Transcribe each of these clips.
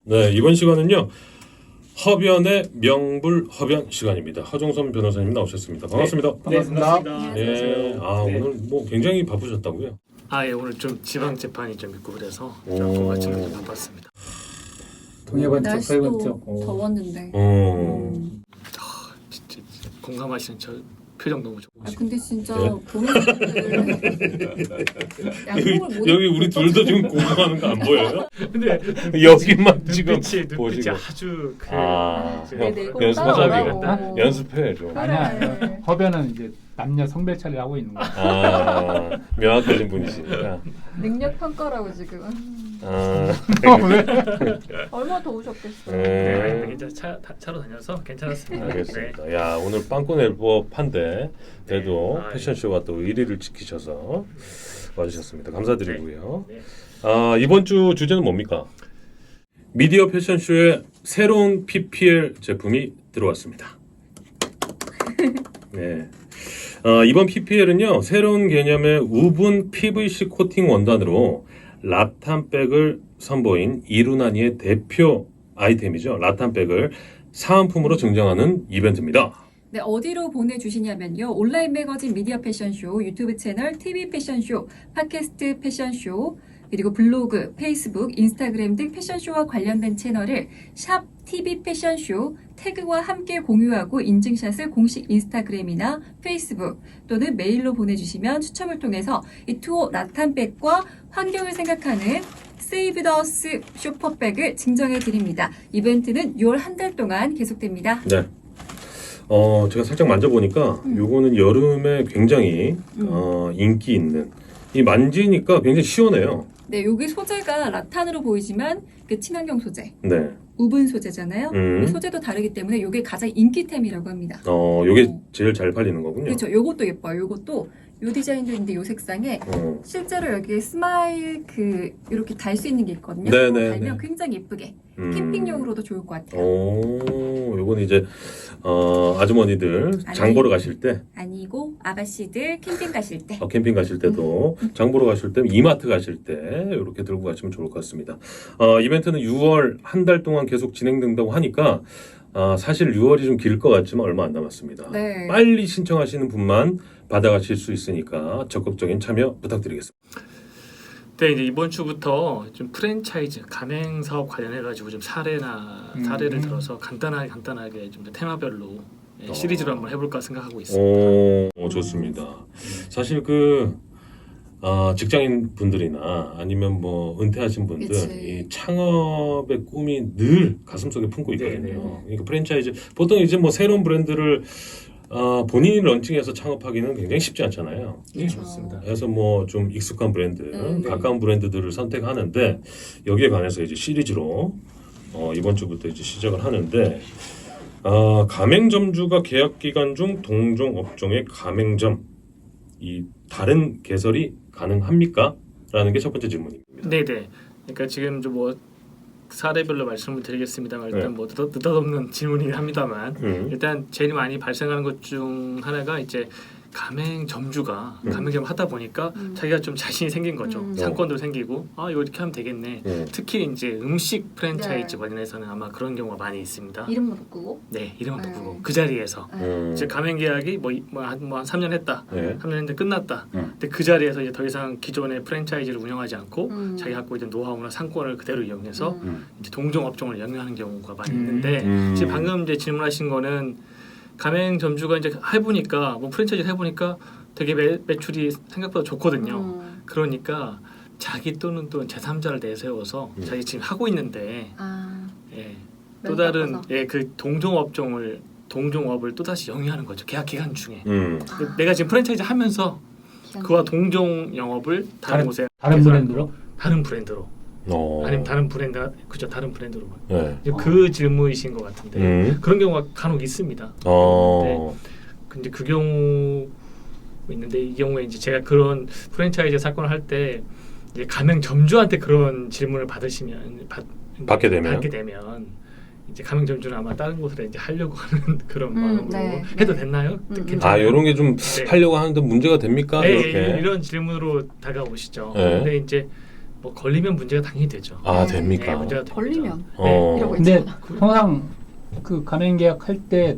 네, 이번 시간은요. 허변의 명불허변 시간입니다. 하종선 변호사님 나오셨습니다. 반갑습니다. 네, 반갑습니다. 예, 네. 오늘 뭐 굉장히 바쁘셨다고요? 예, 오늘 좀 지방 재판이 좀 있고 그래서 오. 조금 아침에 좀 바빴습니다. 동해반쪽, 날씨도 서해반쪽. 더웠는데. 진짜 공감하시는 저 표정 너무 좋고. 근데 진짜 네? 보는 분들 양복을 못 여기 우리 입고 둘도 지금 공부하는 거 안 보여요? 근데 여기만 지금 눈빛이 보시고. 아주 그 네, 네, 꼭 연습하자고 따라오라고. 연습해 좀. 아니야. 허변은 이제 남녀 성별 처리를 하고 있는 거야. 명확하신 분이시니까. 능력 평가라고 지금. 왜? 얼마나 더우셨겠어요. 네, 이제 차로 다녀서 괜찮았습니다. 알겠습니다. 야, 오늘 빵꾸 낼 법한데 그래도 네. 패션쇼가 또 1위를 지키셔서 와주셨습니다. 감사드리고요. 네. 이번 주 주제는 뭡니까? 미디어 패션쇼에 새로운 PPL 제품이 들어왔습니다. 네. 이번 PPL은요, 새로운 개념의 우분 PVC 코팅 원단으로 라탄백을 선보인 이루나니의 대표 아이템이죠. 라탄백을 사은품으로 증정하는 이벤트입니다. 네, 어디로 보내주시냐면요. 온라인 매거진 미디어 패션쇼, 유튜브 채널 TV 패션쇼, 팟캐스트 패션쇼, 그리고 블로그, 페이스북, 인스타그램 등 패션쇼와 관련된 채널을 샵 TV 패션쇼 태그와 함께 공유하고 인증샷을 공식 인스타그램이나 페이스북 또는 메일로 보내주시면 추첨을 통해서 이 투어 라탄백과 환경을 생각하는 세이브 더 어스 쇼퍼백을 증정해 드립니다. 이벤트는 6월 한 달 동안 계속됩니다. 네. 제가 살짝 만져보니까 요거는 여름에 굉장히 인기 있는 이 만지니까 굉장히 시원해요. 네, 여기 소재가 라탄으로 보이지만 그 친환경 소재, 네. 우분 소재잖아요. 음. 소재도 다르기 때문에 이게 가장 인기템이라고 합니다. 요게 제일 잘 팔리는 거군요. 그렇죠. 요것도 예뻐요. 요것도 요 디자인도 있는데 요 색상에 실제로 여기에 스마일 이렇게 달 수 있는 게 있거든요. 네, 그거 네, 달면 네. 굉장히 예쁘게 캠핑용으로도 좋을 것 같아요. 요건 이제 아주머니들 장 보러 가실 때, 아니고 아가씨들 캠핑 가실 때. 캠핑 가실 때도 장 보러 가실 때, 이마트 가실 때 이렇게 들고 가시면 좋을 것 같습니다. 이벤트는 6월 한 달 동안 계속 진행된다고 하니까 사실 6월이 좀 길 것 같지만 얼마 안 남았습니다. 네. 빨리 신청하시는 분만 받아가실 수 있으니까 적극적인 참여 부탁드리겠습니다. 네, 이제 이번 주부터 좀 프랜차이즈 가맹 사업 관련해 가지고 좀 사례를 들어서 간단하게 좀 테마별로 시리즈로 한번 해볼까 생각하고 있습니다. 좋습니다. 사실 직장인 분들이나 아니면 뭐 은퇴하신 분들 그치. 이 창업의 꿈이 늘 가슴속에 품고 있거든요. 네. 그러니까 프랜차이즈 보통 이제 뭐 새로운 브랜드를 본인이 런칭해서 창업하기는 굉장히 쉽지 않잖아요. 네, 좋습니다. 그래서 뭐 좀 익숙한 브랜드, 네. 가까운 브랜드들을 선택하는데 여기에 관해서 이제 시리즈로 이번 주부터 이제 시작을 하는데 가맹점주가 계약 기간 중 동종 업종의 가맹점 이 다른 개설이 가능합니까? 라는 게 첫 번째 질문입니다. 네네. 그러니까 지금 좀 뭐 사례별로 말씀을 드리겠습니다만 일단 네. 뭐 느닷없는 질문이긴 합니다만 일단 제일 많이 발생하는 것 중 하나가 이제 가맹점주가 가맹점 하다 보니까 자기가 좀 자신이 생긴 거죠. 상권도 생기고 이거 이렇게 하면 되겠네. 특히 이제 음식 프랜차이즈 네. 관련해서는 아마 그런 경우가 많이 있습니다. 이름도 바꾸고. 네, 이름을 네. 바꾸고 그 자리에서 이제 가맹 계약이 한 3년 했다. 네. 3년 했는데 끝났다. 근데 그 자리에서 이제 더 이상 기존의 프랜차이즈를 운영하지 않고 자기 갖고 있는 노하우나 상권을 그대로 이용해서 이제 동종 업종을 영위하는 경우가 많이 있는데 지금 방금 이제 질문하신 거는 가맹점주가 이제 해보니까 뭐 프랜차이즈 해보니까 되게 매출이 생각보다 좋거든요. 그러니까 자기 또는 또 제3자를 내세워서 자기 지금 하고 있는데 또 다른 그 동종업을 또 다시 영위하는 거죠. 계약 기간 중에. 내가 지금 프랜차이즈 하면서 그와 동종 영업을 다른 곳에 다른 브랜드로? 다른 브랜드로 아니면 다른 브랜드로 네. 그 질문이신 것 같은데 그런 경우가 간혹 있습니다. 근데 그 경우 있는데 이 경우에 이제 제가 그런 프랜차이즈 사건을 할 때 이제 가맹점주한테 그런 질문을 받게 되면 이제 가맹점주는 아마 다른 곳으로 이제 하려고 하는 그런 마음으로 네. 해도 됐나요? 괜찮아요? 이런 게 좀 하려고 하는데 문제가 됩니까? 네, 이렇게. 이런 질문으로 다가오시죠. 네. 근데 이제 뭐 걸리면 문제가 당연히 되죠. 아 네. 됩니까? 네, 문제가 됩니다. 걸리면 어. 이러고 근데 있잖아. 통상 그 가맹 계약할 때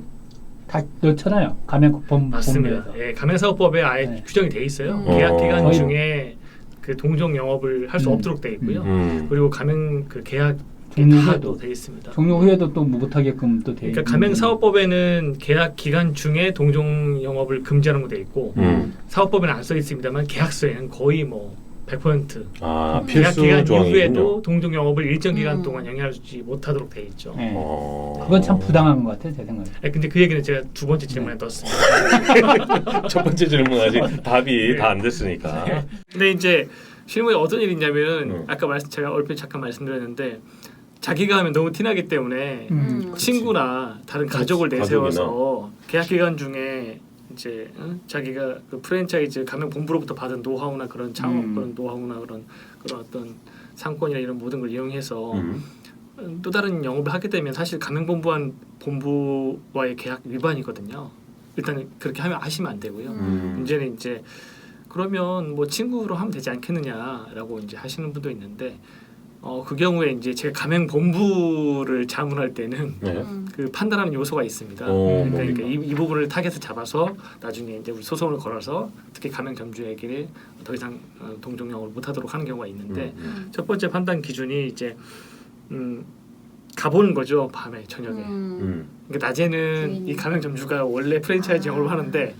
다 넣잖아요. 가맹 맞습니다. 법률에서. 예, 가맹사업법에 아예 네. 규정이 돼 있어요. 음. 계약 기간 어. 중에 그 동종 영업을 할 수 없도록 돼 있고요. 그리고 가맹 그 계약 종료 다도 후에도 돼 있습니다. 종료 후에도 또 못하게끔 또 돼. 그러니까 가맹사업법에는 계약 기간 중에 동종 영업을 금지하는 거 돼 있고 사업법에는 안 써 있습니다만 계약서에는 거의 뭐 100% 아 계약 필수 기간 조항이군요. 이후에도 동종 영업을 일정 기간 음. 동안 영위하지 못하도록 돼 있죠. 네. 어. 그건 참 부당한 것 같아요, 제 생각에. 근데 그 얘기는 제가 두 번째 질문에 떴습니다. 첫 번째 질문 아직 답이 네. 다 안 됐으니까. 근데 이제 실무에 어떤 일이 있냐면은 음. 제가 얼핏 잠깐 말씀드렸는데 자기가 하면 너무 티나기 때문에 친구나 다른 가족을 내세워서 계약 기간 중에 이제 자기가 그 프랜차이즈 가맹 본부로부터 받은 노하우나 그런 창업 그런 노하우나 그런 어떤 상권이나 이런 모든 걸 이용해서 또 다른 영업을 하게 되면 사실 가맹 본부와의 계약 위반이거든요. 일단 그렇게 하시면 안 되고요. 문제는 이제 그러면 뭐 친구로 하면 되지 않겠느냐라고 이제 하시는 분도 있는데 그 경우에 이제 제가 가맹 본부를 자문할 때는 네. 그 판단하는 요소가 있습니다. 그러니까 이 부분을 타겟을 잡아서 나중에 이제 우리 소송을 걸어서 특히 가맹 점주에게 더 이상 동종 영업을 못하도록 하는 경우가 있는데 첫 번째 판단 기준이 이제 가보는 거죠. 밤에 저녁에. 그러니까 낮에는 주인이. 이 가맹 점주가 원래 프랜차이즈 영업을 하는데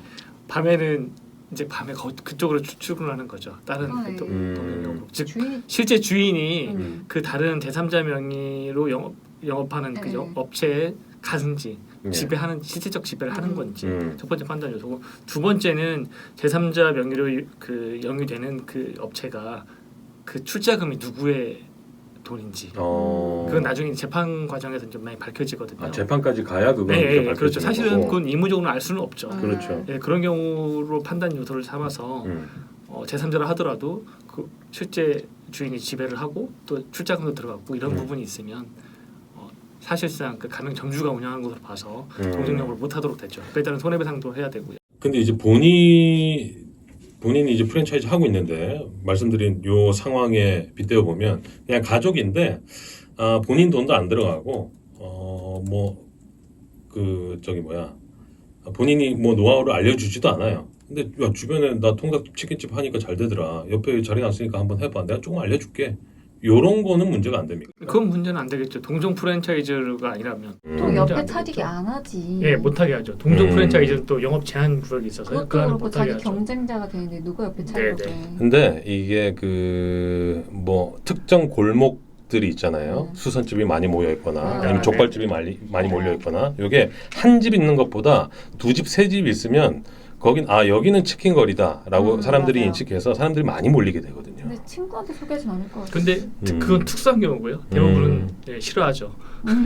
밤에는 이제 밤에 그쪽으로 출근하는 거죠. 다른 네. 동영역으로. 즉 주인 실제 주인이 음. 그 다른 제3자 명의로 영업하는 그 네. 업체에 가든지 네. 지배하는 실질적 지배를 하는 건지 음. 첫 번째 판단 요소고 두 번째는 제3자 명의로 그 영위되는 그 업체가 그 출자금이 누구의 돈인지 그건 나중에 재판 과정에서 좀 많이 밝혀지거든요. 아, 재판까지 가야 그건 네, 이제 그렇죠. 밝혀지는 사실은 거고. 그건 의무적으로 알 수는 없죠. 그렇죠. 네, 그런 경우로 판단 요소를 삼아서 제3자라 하더라도 그 실제 주인이 지배를 하고 또 출자금도 들어갔고 이런 부분이 있으면 사실상 그 가맹 점주가 운영하는 것으로 봐서 동종 영업을 못하도록 됐죠. 일단은 손해배상도 해야 되고요. 근데 이제 본인이 이제 프랜차이즈 하고 있는데 말씀드린 요 상황에 빗대어 보면 그냥 가족인데 본인 돈도 안 들어가고 본인이 뭐 노하우를 알려주지도 않아요. 근데 야, 주변에 나 통닭 치킨집 하니까 잘 되더라. 옆에 자리 났으니까 한번 해봐. 내가 조금 알려줄게. 요런 거는 문제가 안 됩니까? 그건 문제는 안 되겠죠. 동종 프랜차이즈가 아니라면 또 문제 옆에 안 차리기 되겠죠. 안 하지. 예, 못하게 하죠. 동종 프랜차이즈는 또 영업 제한 구역이 있어서요. 그것도 그 안은 그렇고 못하게 자기 하죠. 경쟁자가 되는데 누가 옆에 차리려고 해. 근데 이게 그 뭐 특정 골목들이 있잖아요. 수선집이 많이 모여 있거나 아니면 네. 족발집이 많이 몰려 있거나 이게 한 집 있는 것보다 두 집, 세 집 있으면 거긴 여기는 치킨 거리다라고 사람들이 맞아요. 인식해서 사람들이 많이 몰리게 되거든요. 근데 친구한테 소개하지 않을 것 같아. 근데 그건 특수한 경우고요. 대부분은 예, 싫어하죠.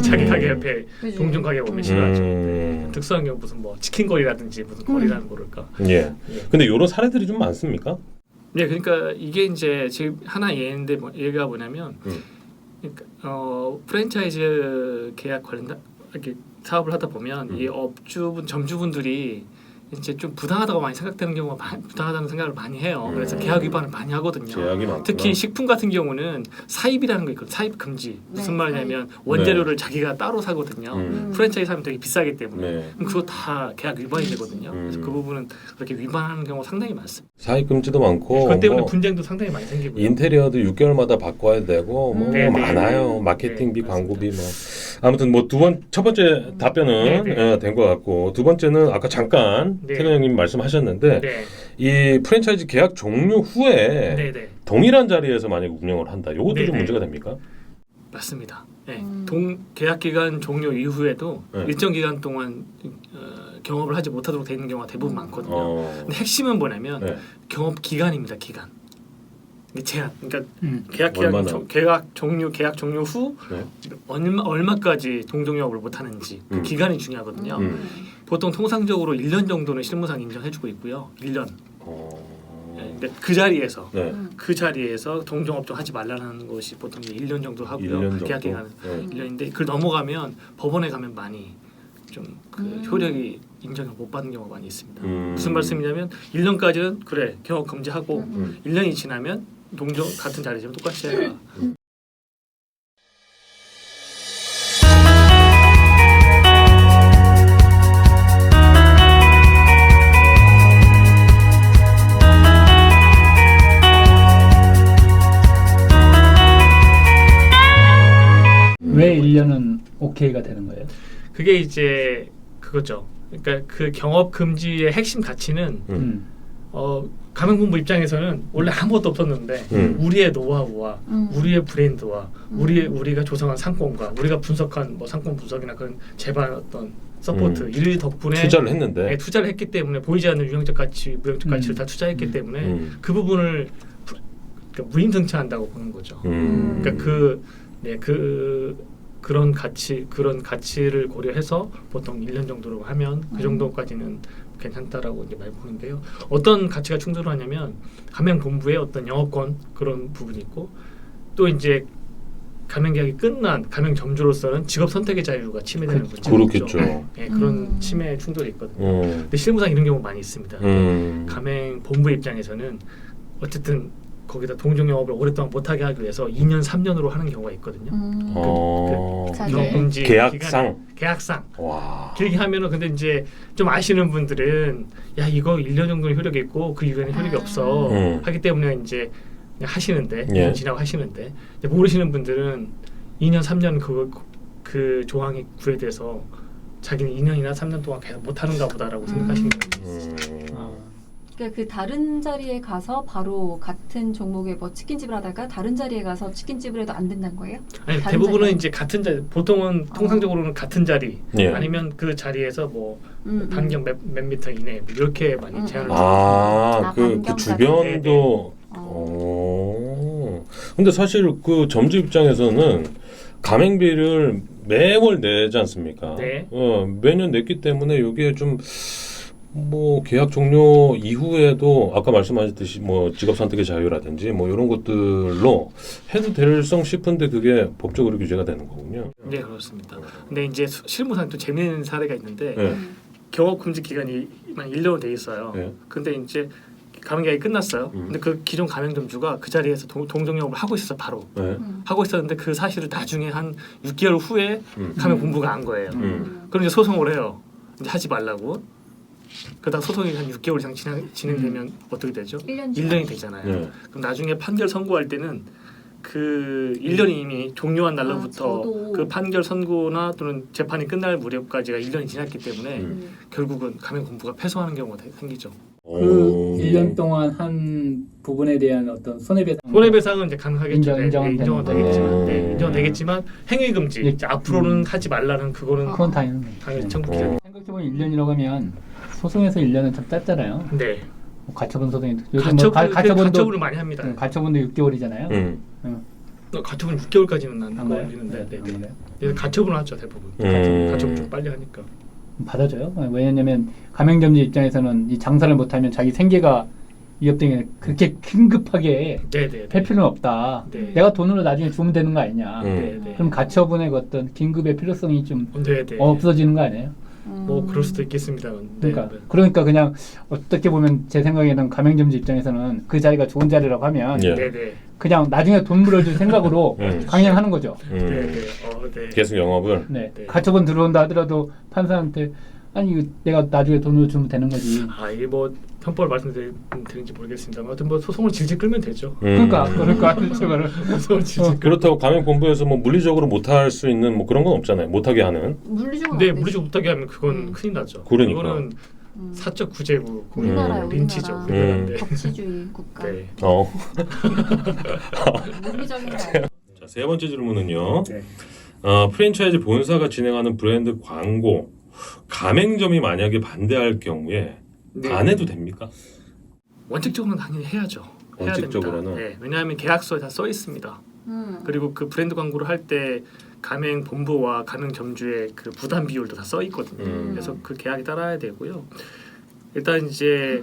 자기 가게 옆에 그지? 동종 가게 오면 싫어하죠. 음. 네. 특수한 경우 무슨 뭐 치킨 거리라든지 무슨 거리라는 모를까. 예. 근데 이런 사례들이 좀 많습니까? 네, 그러니까 이게 이제 지금 하나 예인데 얘가 뭐냐면, 그러니까 프랜차이즈 계약 관련 이렇게 사업을 하다 보면 이 점주분들이 이제 좀 부당하다고 많이 생각되는 경우가 부당하다는 생각을 많이 해요. 그래서 계약 위반을 많이 하거든요. 제약이 많구나. 특히 식품 같은 경우는 사입이라는 거 있거든요. 사입 금지. 무슨 네, 말이냐면 원재료를 자기가 따로 사거든요. 프랜차이즈 하면 되게 비싸기 때문에. 네. 그럼 그거 다 계약 위반이 되거든요. 그래서 그 부분은 그렇게 위반하는 경우가 상당히 많습니다. 사익 금지도 많고 그것 때문에 뭐 분쟁도 상당히 많이 생기고요. 인테리어도 6개월마다 바꿔야 되고 뭐 네, 네, 많아요. 네. 마케팅비, 네, 광고비 뭐 아무튼 뭐 첫 번째 답변은 네, 네. 된 것 같고 두 번째는 아까 잠깐 네. 태근 형님 말씀하셨는데 네, 이 프랜차이즈 계약 종료 후에 네, 네. 동일한 자리에서 만약 운영을 한다. 이것도 네, 좀 네. 문제가 됩니까? 맞습니다. 네. 계약 기간 종료 이후에도 네. 일정 기간 동안 경업을 하지 못하도록 되는 경우가 대부분 많거든요. 근데 핵심은 뭐냐면 네. 경업 기간입니다. 기간. 이게 제한. 그러니까 얼마나? 계약 종료 후 네. 얼마까지 동종영업을 못 하는지 그 기간이 중요하거든요. 보통 통상적으로 1년 정도는 실무상 인정해주고 있고요. 1년. 그러니까 그 자리에서 동종업종 하지 말라는 것이 보통 1년 정도 하고요. 1년 정도? 계약 기간은 네. 1년인데 그걸 넘어가면 법원에 가면 많이 좀 그 효력이 인정을 못 받는 경우가 많이 있습니다. 무슨 말씀이냐면 1년까지는 그래 경업 금지하고 1년이 지나면 동종 같은 자리지만 똑같이 해라. 왜 1년은 오케이가 되는 거예요? 그게 이제 그거죠. 그러니까 그 경업 금지의 핵심 가치는 가맹본부 입장에서는 원래 아무것도 없었는데 우리의 노하우와 우리의 브랜드와 우리가 조성한 상권과 우리가 분석한 뭐 상권 분석이나 그런 제반 어떤 서포트 일 덕분에 투자를 했는데 네, 투자를 했기 때문에 보이지 않는 유형적 가치, 무형적 가치를 다 투자했기 때문에 그 부분을 그러니까 무임승차한다고 보는 거죠. 그러니까 그런 가치를 고려해서 보통 1년 정도로 하면 그 정도까지는 괜찮다라고 이제 많이 보는데요. 어떤 가치가 충돌하냐면 가맹본부의 어떤 영업권 그런 부분이 있고 또 이제 가맹계약이 끝난 가맹점주로서는 직업 선택의 자유가 침해되는 문제가 그렇겠죠. 있죠. 네, 그런 침해 충돌이 있거든요. 근데 실무상 이런 경우 많이 있습니다. 가맹본부 입장에서는 어쨌든 거기다 동종 영업을 오랫동안 못하게 하기 위해서 2년, 3년으로 하는 경우가 있거든요. 경업금지 계약상 와. 길게 하면은 근데 이제 좀 아시는 분들은 야 이거 1년 정도는 효력이 있고 그 이후에는 효력이 없어 하기 때문에 이제 그냥 하시는데 2년 지나고 하시는데 이제 모르시는 분들은 2년, 3년 그 조항이 구해돼서 자기는 2년이나 3년 동안 계속 못하는가 보다라고 생각하시는 거예요. 그러니까 그 다른 자리에 가서 바로 같은 종목의 뭐 치킨집을 하다가 다른 자리에 가서 치킨집을 해도 안 된다는 거예요? 아니 다른 대부분은 자리에? 이제 같은 자리 통상적으로는 같은 자리 예. 아니면 그 자리에서 뭐 반경 몇 미터 이내 뭐 이렇게 많이 제한을 그 반경 주변도 근데 사실 그 점주 입장에서는 가맹비를 매월 내지 않습니까? 네. 매년 냈기 때문에 이게 좀 뭐 계약 종료 이후에도 아까 말씀하셨듯이 뭐 직업 선택의 자유라든지 뭐 이런 것들로 해도 될성 싶은데 그게 법적으로 규제가 되는 거군요. 네 그렇습니다. 근데 이제 실무상 또 재미있는 사례가 있는데 네. 경업 금지 기간이 1년으로 돼 있어요. 네. 근데 이제 가맹계약이 끝났어요. 근데 그 기존 가맹점주가 그 자리에서 동종 영업을 하고 있었어 바로. 네. 하고 있었는데 그 사실을 나중에 한 6개월 후에 가맹본부가 안 거예요. 그럼 이제 소송을 해요. 이제 하지 말라고. 그러다 소송이 한 6개월 이상 진행되면 어떻게 되죠? 1년이 되잖아요. 네. 그럼 나중에 판결 선고할 때는 그 1년이 이미 종료한 날로부터 그 판결 선고나 또는 재판이 끝날 무렵까지가 1년이 지났기 때문에 결국은 가맹본부가 패소하는 경우가 생기죠. 그 1년 동안 한 부분에 대한 어떤 손해배상은 이제 가능하겠죠. 인정은 되겠지만, 되는 인정은 되겠지만 행위금지 예. 이제 앞으로는 하지 말라는 그거는 그건 당연히 청구 기간. 생각해보면 1년이라고 하면 소송에서 1년은 좀 짧잖아요. 네. 뭐 가처분 소송이 요즘 뭐 가처분을 많이 합니다. 가처분도 6개월이잖아요. 가처분 6개월까지는 안 한 거예요? 걸리는데, 네. 네. 가처분을 하죠 대부분. 가처분 좀 빨리 하니까. 받아줘요. 왜냐하면 가맹점주 입장에서는 이 장사를 못하면 자기 생계가 위협되게 그렇게 긴급하게 네네. 할 필요는 없다. 네. 내가 돈으로 나중에 주면 되는 거 아니냐. 네네. 그럼 가처분의 어떤 긴급의 필요성이 좀 네네. 없어지는 거 아니에요? 뭐 그럴 수도 있겠습니다. 그러니까 그냥 어떻게 보면 제 생각에는 가맹점주 입장에서는 그 자리가 좋은 자리라고 하면 네네. 그냥 나중에 돈 물어줄 생각으로 강행하는 거죠. 네네. 네. 계속 영업을. 네. 네. 가처분 들어온다 하더라도 판사한테 아니 이거 내가 나중에 돈을 주면 되는 거지. 이게 뭐 편법을 말씀드리는지 모르겠습니다만 하여튼 뭐 소송을 질질 끌면 되죠. 그러니까 소송을 질질 그렇다고 가맹본부에서 뭐 물리적으로 못할 수 있는 뭐 그런 건 없잖아요. 못하게 하는. 물리적으로 네, 물리적 못하게 하면 그건 큰일 나죠. 그러니까. 그거는 사적 구제고 우리나라요, 린치죠. 우리나라. 우리나라인데. 법치주의 국가. 네. 물리적인 거 아니에요? 자, 세 번째 질문은요. 네. 프랜차이즈 본사가 진행하는 브랜드 광고 가맹점이 만약에 반대할 경우에 네. 안 해도 됩니까? 원칙적으로는 당연히 해야죠. 해야 원칙적으로는? 됩니다. 네, 왜냐하면 계약서에 다 써 있습니다. 그리고 그 브랜드 광고를 할 때 가맹 본부와 가맹 점주의 그 부담 비율도 다 써 있거든요. 그래서 그 계약이 따라야 되고요. 일단 이제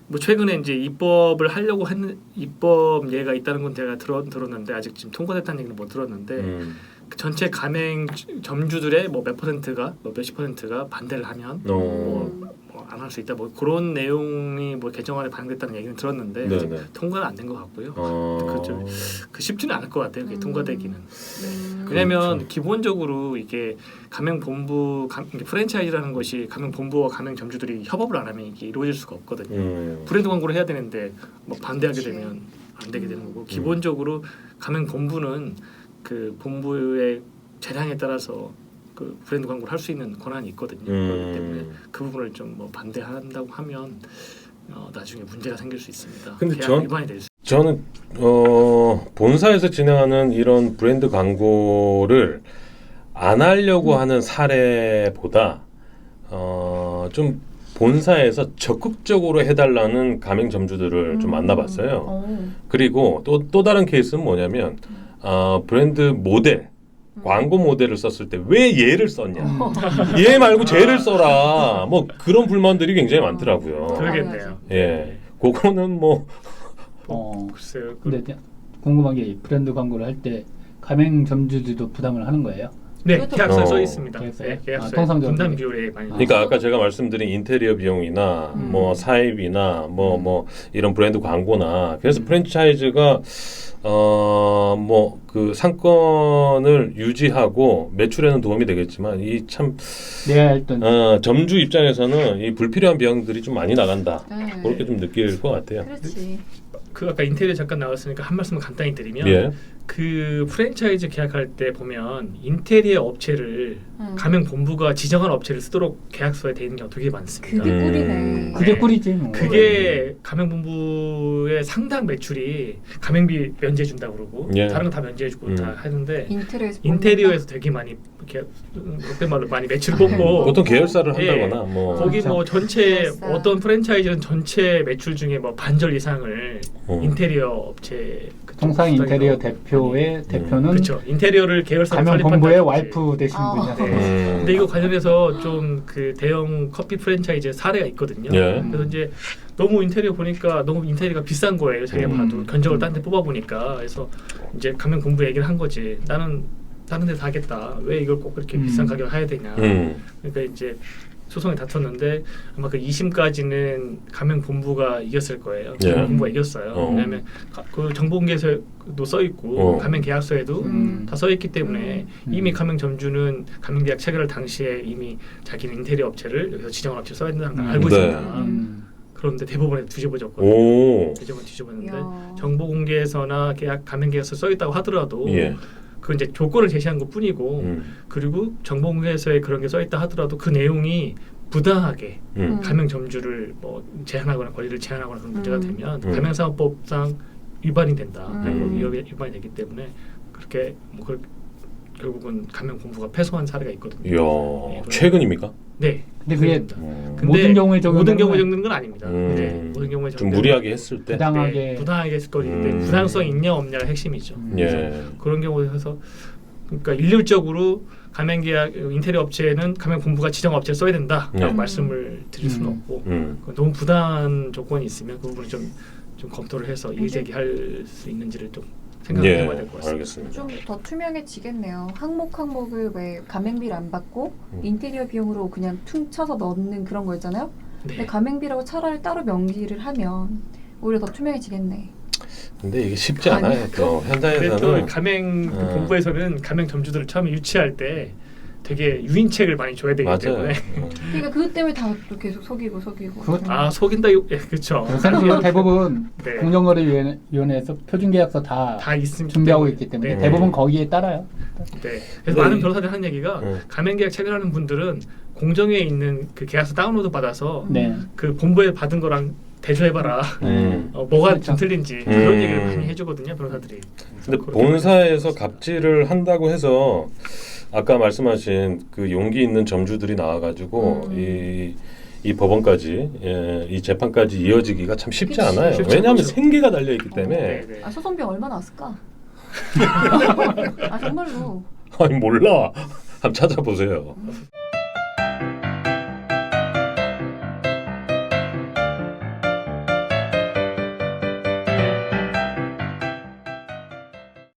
뭐 최근에 이제 입법을 하려고 하는 입법 예가 있다는 건 제가 들었는데 아직 지금 통과됐다는 얘기는 못 들었는데 그 전체 가맹 점주들의 뭐 몇 퍼센트가 뭐 몇십 퍼센트가 반대를 하면 뭐 안 할 수 있다. 뭐 그런 내용이 뭐 개정안에 반영됐다는 얘기는 들었는데 네, 아직 네. 통과는 안 된 것 같고요. 어. 그 쉽지는 않을 것 같아요. 그게 통과되기는. 그렇죠. 왜냐하면 기본적으로 이게 가맹본부 프랜차이즈라는 것이 가맹본부와 가맹점주들이 협업을 안 하면 이게 이루어질 수가 없거든요. 브랜드 광고를 해야 되는데 뭐 반대하게 그치. 되면 안 되게 되는 거고 기본적으로 가맹본부는 그 본부의 재량에 따라서 그 브랜드 광고를 할 수 있는 권한이 있거든요. 그렇기 때문에 그 부분을 좀 뭐 반대한다고 하면 나중에 문제가 생길 수 있습니다. 근데 계약 위반이 될 수. 저는 본사에서 진행하는 이런 브랜드 광고를 안 하려고 하는 사례보다 좀 본사에서 적극적으로 해달라는 가맹점주들을 좀 만나봤어요. 그리고 또 다른 케이스는 뭐냐면 브랜드 모델 광고 모델을 썼을 때 왜 얘를 썼냐? 얘 말고 쟤를 써라. 뭐 그런 불만들이 굉장히 많더라고요. 그러겠네요. 예, 그거는 뭐 글쎄요. 근데 궁금한 게 브랜드 광고를 할 때 가맹점주들도 부담을 하는 거예요? 네, 그것도 계약서에 어. 써 있습니다. 계약서에? 네, 계약서에 통상적으로. 분담 비율에 많이. 그러니까 아까 제가 말씀드린 인테리어 비용이나 뭐 사입이나 뭐 이런 브랜드 광고나 그래서 프랜차이즈가 뭐 그 상권을 유지하고 매출에는 도움이 되겠지만 이 참 내가 했던 점주 입장에서는 이 불필요한 비용들이 좀 많이 나간다. 네. 그렇게 좀 느낄 것 같아요. 그렇지. 그 아까 인테리어 잠깐 나왔으니까 한 말씀 간단히 드리면 예. 그 프랜차이즈 계약할 때 보면 인테리어 업체를 가맹 본부가 지정한 업체를 쓰도록 계약서에 돼 있는 경우가 되게 많습니다. 그게 꿀이네. 그게 네. 꿀이지. 뭐. 그게 가맹 본부의 상당 매출이 가맹비 면제해 준다고 그러고 예. 다른 거 다 면제해 주고 다 하는데 인테리어에서 되게 많이 이렇게 그때 말로 많이 매출을 뽑고 보통 계열사를 예. 한다거나 뭐 거기 뭐 전체 계열사. 어떤 프랜차이즈는 전체 매출 중에 뭐 반절 이상을 인테리어 업체 그쪽 통상 인테리어 수당이라고 대표의 대표는 그렇죠. 인테리어를 계열사로 가맹본부의 설립한다든지. 와이프 되신 분이야. 네. 근데 이거 관련해서 좀 그 대형 커피 프랜차이즈 사례가 있거든요. 예. 그래서 이제 너무 인테리어 보니까 너무 인테리어가 비싼 거예요. 자기가 봐도 견적을 딴 데 뽑아 보니까 그래서 이제 가맹본부 얘기를 한 거지. 나는 다른 데서 하겠다. 왜 이걸 꼭 그렇게 비싼 가격을 해야 되냐. 그러니까 이제 소송이 다퉜는데 아마 그 2심까지는 가맹본부가 이겼을 거예요. 예. 가맹본부가 이겼어요. 왜냐하면 그 정보공개서에도 써 있고 가맹계약서에도 다 써 있기 때문에 이미 가맹점주는 가맹계약 체결할 당시에 이미 자기는 인테리어 업체를 여기서 지정한 업체 써야 된다는 걸 알고 네. 있습니다. 그런데 대법원에 뒤집어졌거든요. 오. 대법원 뒤집어졌는데 이야. 정보공개서나 정보공개서 써 있다고 하더라도 예. 그 이제 조건을 제시한 것 뿐이고 그리고 정보공개서에 그런 게 써 있다 하더라도 그 내용이 부당하게 가맹점주를 뭐 제한하거나 권리를 제한하거나 그런 문제가 되면 가맹사업법상 위반이 된다. 위반이 되기 때문에 그렇게 뭐 결국은 가맹본부가 패소한 사례가 있거든요. 이야, 최근입니까? 네. 근데 그게 근데 모든 경우에 적용되는 모든 경우에 건 적용되는 건 아닙니다. 네. 모든 경우에 좀 적용되는 무리하게 했을 때. 부당하게 네, 부당하게 했을 거기 때문에 부당성이 있냐 없냐가 핵심이죠. 예. 그런 경우에서 그러니까 일률적으로 가맹계약 인테리어 업체는 가맹본부가 지정 업체를 써야 된다라고 말씀을 드릴 수는 없고 너무 부당한 조건이 있으면 그 부분을 좀 검토를 해서 이의제기할 수 있는지를 좀 생각해 봐야 될 것 같습니다. 알겠습니다. 좀 더 투명해지겠네요. 항목을 왜 가맹비를 안 받고 인테리어 비용으로 그냥 퉁쳐서 넣는 그런 거 있잖아요. 근데 가맹비라고 차라리 따로 명기를 하면 오히려 더 투명해지겠네. 근데 이게 쉽지 않아요. 또 근데 또 현장에서는 가맹 본부에서는 가맹점주들을 처음에 유치할 때 되게 유인책을 많이 줘야 되기 맞아요. 때문에 그러니까 그것 때문에 다 또 계속 속이고. 아 속인다 그렇죠. 요새는 대부분 네. 공정거래위원회에서 표준계약서 다 있습니다. 준비하고 있기 때문에 네. 대부분 거기에 따라요. 네. 그래서 많은 변호사들이 하는 얘기가 가맹계약 체결하는 분들은 공정위에 있는 그 계약서 다운로드 받아서 네. 그 본부에 받은 거랑 대조해봐라. 뭐가 그렇죠. 좀 틀린지 그런 얘기를 많이 해주거든요 변호사들이. 근데 본사에서 갑질을 한다고 해서 아까 말씀하신 그 용기 있는 점주들이 나와가지고 이 법원까지 이 재판까지 이어지기가 참 쉽지 그치. 않아요. 쉽지 왜냐하면 않죠. 생계가 달려 있기 때문에. 네, 네. 아 소송비 얼마나 왔을까? 아 정말로. 아니 몰라. 한번 찾아보세요.